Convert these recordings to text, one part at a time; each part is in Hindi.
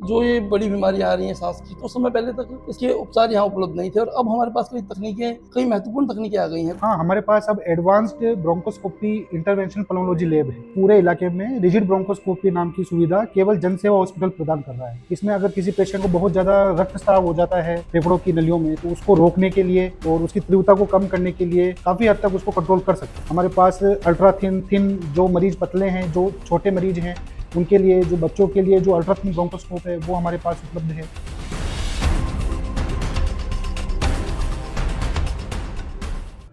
जो ये बड़ी बीमारियां आ रही हैं सांस की, तो समय पहले तक इसके उपचार यहाँ उपलब्ध नहीं थे और अब हमारे पास कई महत्वपूर्ण तकनीकें आ गई हैं। हाँ, हमारे पास अब advanced bronchoscopy interventional pulmonology lab है। पूरे इलाके में रिजिड ब्रोंकोस्कोपी नाम की सुविधा केवल जन सेवा हॉस्पिटल प्रदान कर रहा है। इसमें अगर किसी पेशेंट को बहुत ज्यादा रक्तस्राव हो जाता है फेफड़ों की नलियों में, तो उसको रोकने के लिए और उसकी तीव्रता को कम करने के लिए काफी हद तक उसको कंट्रोल कर सकते हैं। हमारे पास अल्ट्रा थिन जो मरीज पतले हैं, जो छोटे मरीज हैं, उनके लिए, जो बच्चों के लिए जो अल्ट्रा थिन ब्रोंकोस्कोप है वो हमारे पास उपलब्ध है।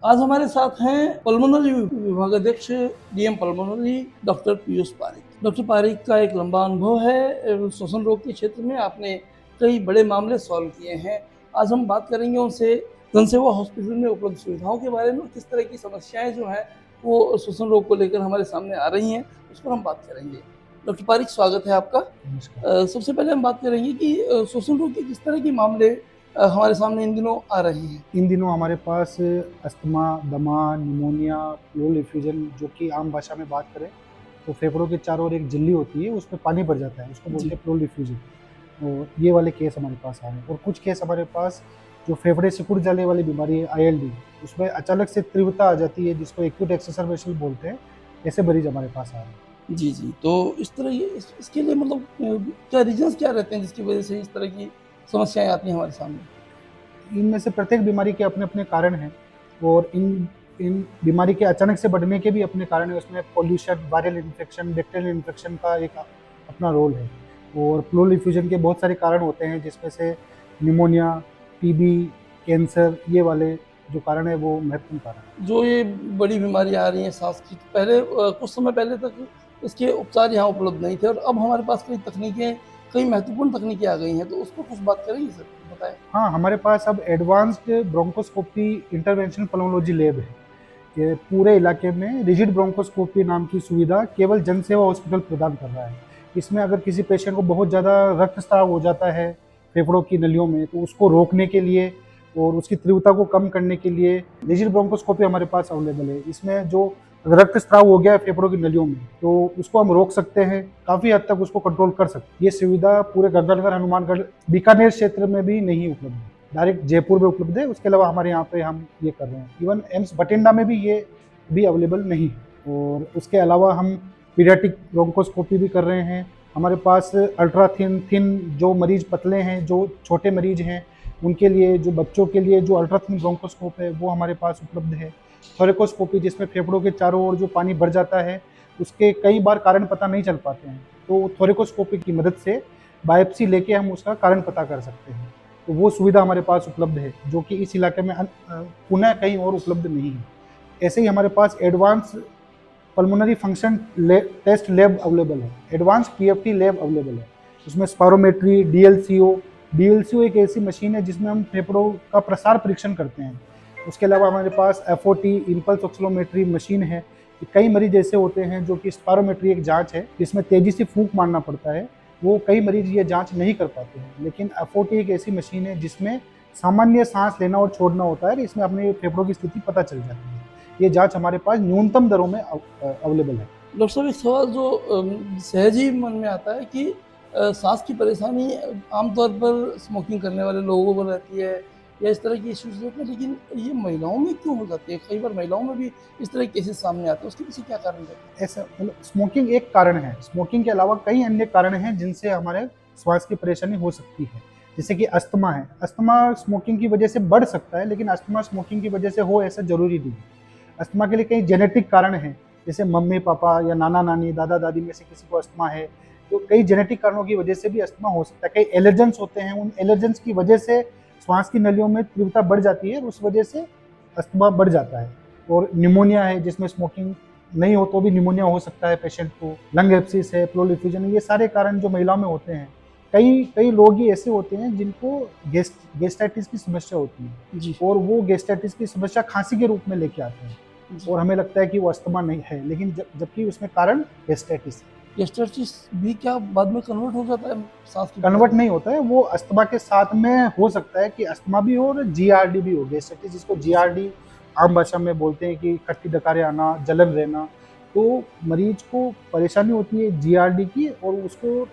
आज हमारे साथ हैं पल्मोनरी विभागाध्यक्ष DM pulmonary doctor Piyush Parik. Doctor Parik का एक लंबा अनुभव है श्वसन रोग के क्षेत्र में। आपने कई बड़े मामले सॉल्व किए हैं। आज हम बात करेंगे उनसे जनसेवा हॉस्पिटल में उपलब्ध सुविधाओं के बारे में, किस तरह की समस्याएं जो हैं वो श्वसन रोग को लेकर हमारे सामने आ रही हैं, उस पर हम बात करेंगे। डॉक्टर पारिक, स्वागत है आपका। सबसे पहले हम बात करेंगे कि श्वसन रोग के किस तरह के मामले हमारे सामने इन दिनों आ रहे हैं। इन दिनों हमारे पास अस्थमा, दमा, निमोनिया, प्लूरल इफ्यूजन, जो कि आम भाषा में बात करें तो फेफड़ों के चारों ओर एक झिल्ली होती है, उसमें पानी भर जाता है, उसको बोलते हैं प्लूरल इफ्यूजन। और ये वाले केस हमारे पास आ रहे हैं। और कुछ केस हमारे पास जो फेफड़े सिकुड़ जाने वाली बीमारी है, ILD, उसमें अचानक से तीव्रता आ जाती है, जिसको एक्यूट एक्सरसाइजेशन बोलते हैं। ऐसे मरीज हमारे पास आ रहे हैं। जी, जी। तो इस तरह इसके लिए मतलब क्या रीज़न्स क्या रहते हैं जिसकी वज़ह से इस तरह की समस्याएँ आती हैं हमारे सामने? इनमें से प्रत्येक बीमारी के अपने-अपने कारण हैं और इन इन बीमारी के अचानक से बढ़ने के भी अपने कारण हैं। उसमें pollution, viral infection, bacterial infection का एक अपना रोल है। और प्लूरल इफ्यूजन के बहुत सारे कारण होते हैं, जिसमें से निमोनिया, टीबी, कैंसर, ये वाले जो कारण है वो महत्वपूर्ण कारण हैं। जो ये बड़ी बीमारियाँ आ रही हैं सांस की, पहले कुछ समय पहले तक इसके उपचार यहाँ उपलब्ध नहीं थे और अब हमारे पास कई महत्वपूर्ण तकनीकें आ गई हैं, तो उस पर कुछ बात करेंगे सर? बताएँ। हाँ, हमारे पास अब advanced bronchoscopy interventional pulmonology lab है। ये पूरे इलाके में रिजिड ब्रोंकोस्कोपी नाम की सुविधा केवल जन सेवा हॉस्पिटल प्रदान कर रहा है। इसमें अगर किसी पेशेंट को बहुत ज़्यादा रक्तस्राव हो जाता है फेफड़ों की नलियों में, तो उसको रोकने के लिए और उसकी तीव्रता को कम करने के लिए रिजिड ब्रोंकोस्कोपी हमारे पास अवेलेबल है। इसमें जो रक्तस्राव हो गया है फेफड़ों की नलियों में, तो उसको हम रोक सकते हैं, काफ़ी हद तक उसको कंट्रोल कर सकते हैं। ये सुविधा पूरे गंगानगर, हनुमानगढ़, बीकानेर क्षेत्र में भी नहीं उपलब्ध है। डायरेक्ट जयपुर में उपलब्ध है। उसके अलावा हमारे यहाँ पे हम ये कर रहे हैं। इवन एम्स बठिंडा में भी ये भी अवेलेबल नहीं है। और उसके अलावा हम पीडियाट्रिक ब्रोंकोस्कोपी भी कर रहे हैं। हमारे पास अल्ट्रा थिन जो मरीज पतले हैं, जो छोटे मरीज हैं, उनके लिए, जो बच्चों के लिए जो अल्ट्रा थिन ब्रोंकोस्कोप है वो हमारे पास उपलब्ध है। थोरेकोस्कोपी, जिसमें फेफड़ों के चारों ओर जो पानी भर जाता है, उसके कई बार कारण पता नहीं चल पाते हैं, तो थोरेकोस्कोपी की मदद से बायोप्सी लेके हम उसका कारण पता कर सकते हैं। तो वो सुविधा हमारे पास उपलब्ध है, जो कि इस इलाके में पुनः कहीं और उपलब्ध नहीं है। ऐसे ही हमारे पास advance pulmonary function test lab available है, एडवांस PFT लैब अवेलेबल है। उसमें स्पायरोमेट्री, DLCO एक ऐसी मशीन है जिसमें हम फेफड़ों का प्रसार परीक्षण करते हैं। उसके अलावा हमारे पास FOT इम्पल्स ऑक्सीलोमेट्री मशीन है। कई मरीज ऐसे होते हैं जो कि स्पायरोमेट्री एक जांच है जिसमें तेजी से फूंक मारना पड़ता है, वो कई मरीज ये जांच नहीं कर पाते हैं। लेकिन FOT एक ऐसी मशीन है जिसमें सामान्य सांस लेना और छोड़ना होता है, इसमें अपने फेफड़ों की स्थिति पता चल जाती है। ये जांच हमारे पास न्यूनतम दरों में अवेलेबल है। डॉक्टर साहब, एक सवाल जो सहज ही मन में आता है कि सांस की परेशानी आमतौर पर स्मोकिंग करने वाले लोगों को रहती है या इस तरह की इश्यूज रहते हैं, लेकिन ये महिलाओं में क्यों हो जाती है? कई बार महिलाओं में भी इस तरह के केसेस सामने आते हैं, उसके पीछे क्या कारण रहता है? ऐसा मतलब स्मोकिंग एक कारण है। स्मोकिंग के अलावा कई अन्य कारण हैं जिनसे हमारे श्वास की परेशानी हो सकती है। जैसे कि अस्थमा है। अस्थमा स्मोकिंग की वजह से बढ़ सकता है, लेकिन अस्थमा स्मोकिंग की वजह से हो ऐसा ज़रूरी नहीं है। अस्थमा के लिए कई जेनेटिक कारण हैं, जैसे मम्मी-पापा या नाना-नानी, दादा-दादी में से किसी को अस्थमा है, तो कई जेनेटिक कारणों की वजह से भी अस्थमा हो सकता है। कई एलर्जेंस होते हैं, उन एलर्जेंस की वजह से श्वास की नलियों में तीव्रता बढ़ जाती है और उस वजह से अस्थमा बढ़ जाता है। और निमोनिया है, जिसमें स्मोकिंग नहीं हो तो भी निमोनिया हो सकता है पेशेंट को। लंग एब्सिस है, प्लूरल इफ्यूजन है, ये सारे कारण जो महिलाओं में होते हैं। कई कई लोग ही ऐसे होते हैं जिनको गैस्ट्राइटिस की समस्या होती है जी, और वो गैस्ट्राइटिस की समस्या खांसी के रूप में लेके आते हैं जी। और हमें लगता है कि वो अस्थमा नहीं है, लेकिन जबकि उसमें कारण गैस्ट्राइटिस है। गैस्ट्राइटिस भी क्या बाद में कन्वर्ट हो जाता है सांस की कन्वर्ट बीमारी? नहीं होता है, वो अस्थमा के साथ में हो सकता है कि अस्थमा भी हो और GRD भी हो। गैस्ट्राइटिस, जिसको GRD आम भाषा में बोलते हैं कि खट्टी डकारें आना, जलन रहना, तो मरीज को परेशानी होती है GRD की और उसको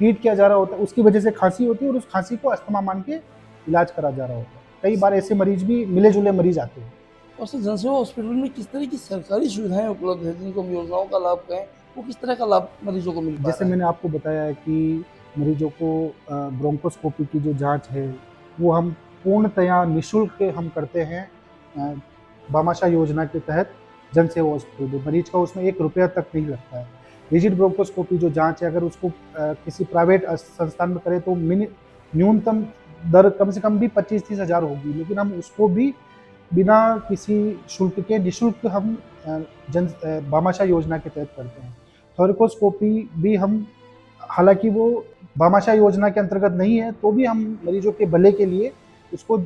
ट्रीट किया जा रहा होता है, उसकी वजह से खांसी होती है और उस खांसी को अस्थमा मान के इलाज करा जा रहा होता है। कई बार ऐसे मरीज भी मिले जुले मरीज आते हैं। और सर जनसेवा हॉस्पिटल में किस तरह की सरकारी सुविधाएं उपलब्ध है, जिनको हम योजनाओं का लाभ कहें, वो किस तरह का लाभ मरीजों को मिल पा जैसे रहा है? मैंने आपको बताया है कि मरीजों को ब्रोंकोस्कोपी की जो जांच है वो हम पूर्णतया निःशुल्क हम करते हैं अ, भामाशाह योजना के तहत जन सेवा हॉस्पिटल में। मरीज का उसमें 1 रुपया तक नहीं लगता है। रिजिड ब्रोंकोस्कोपी जो जांच है अगर उसको किसी प्राइवेट संस्थान में करें तो न्यूनतम दर कम से कम भी 25-30 हज़ार होगी, लेकिन हम उसको भी बिना किसी शुल्क के निःशुल्क हम भामाशाह योजना के तहत करते हैं। थोरिकोस्कोपी भी हम, हालाँकि वो भामाशाह योजना के अंतर्गत नहीं है, तो भी हम मरीजों के भले के लिए उसको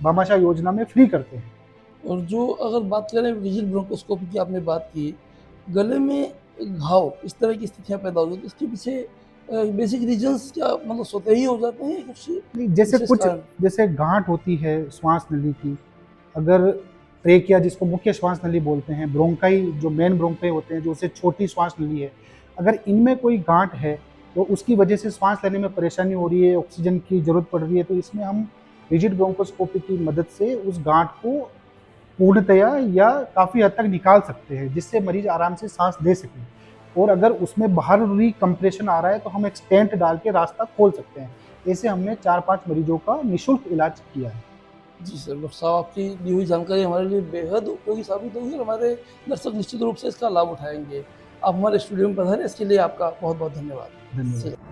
भामाशाह योजना में फ्री करते हैं। और जो अगर बात करें रिजिड ब्रोंकोस्कोपी की आपने बात की, गले में घाव इस तरह की स्थितियाँ पैदा हो गई, तो इसके पीछे बेसिक रीज़न्स क्या मतलब स्वतः ही हो जाते हैं कुछ नहीं, जैसे विशेष कुछ कारण? जैसे गांठ होती है श्वास नली की, अगर ट्रेकिया जिसको मुख्य श्वास नली बोलते हैं, ब्रोंकाई जो मेन ब्रोंकाई होते हैं, जो उससे छोटी श्वास नली है, अगर इनमें कोई गांठ है तो उसकी वजह से श्वास लेने में परेशानी हो रही है, ऑक्सीजन की ज़रूरत पड़ रही है, तो इसमें हम रिजिड ब्रोंकोस्कोपी की मदद से उस गांठ को पूर्णतया या काफ़ी हद तक निकाल सकते हैं, जिससे मरीज आराम से सांस ले सके। और अगर उसमें बाहरी कंप्रेशन आ रहा है तो हम एक स्टेंट डाल के रास्ता खोल सकते हैं। ऐसे हमने 4-5 मरीजों का निःशुल्क इलाज किया है। जी सर, डॉक्टर साहब आपकी दी हुई जानकारी हमारे लिए बेहद उपयोगी साबित होगी और हमारे दर्शक निश्चित रूप से इसका लाभ उठाएँगे। आप हमारे स्टूडियो में पधारे, इसके लिए आपका बहुत-बहुत धन्यवाद। धन्यवाद।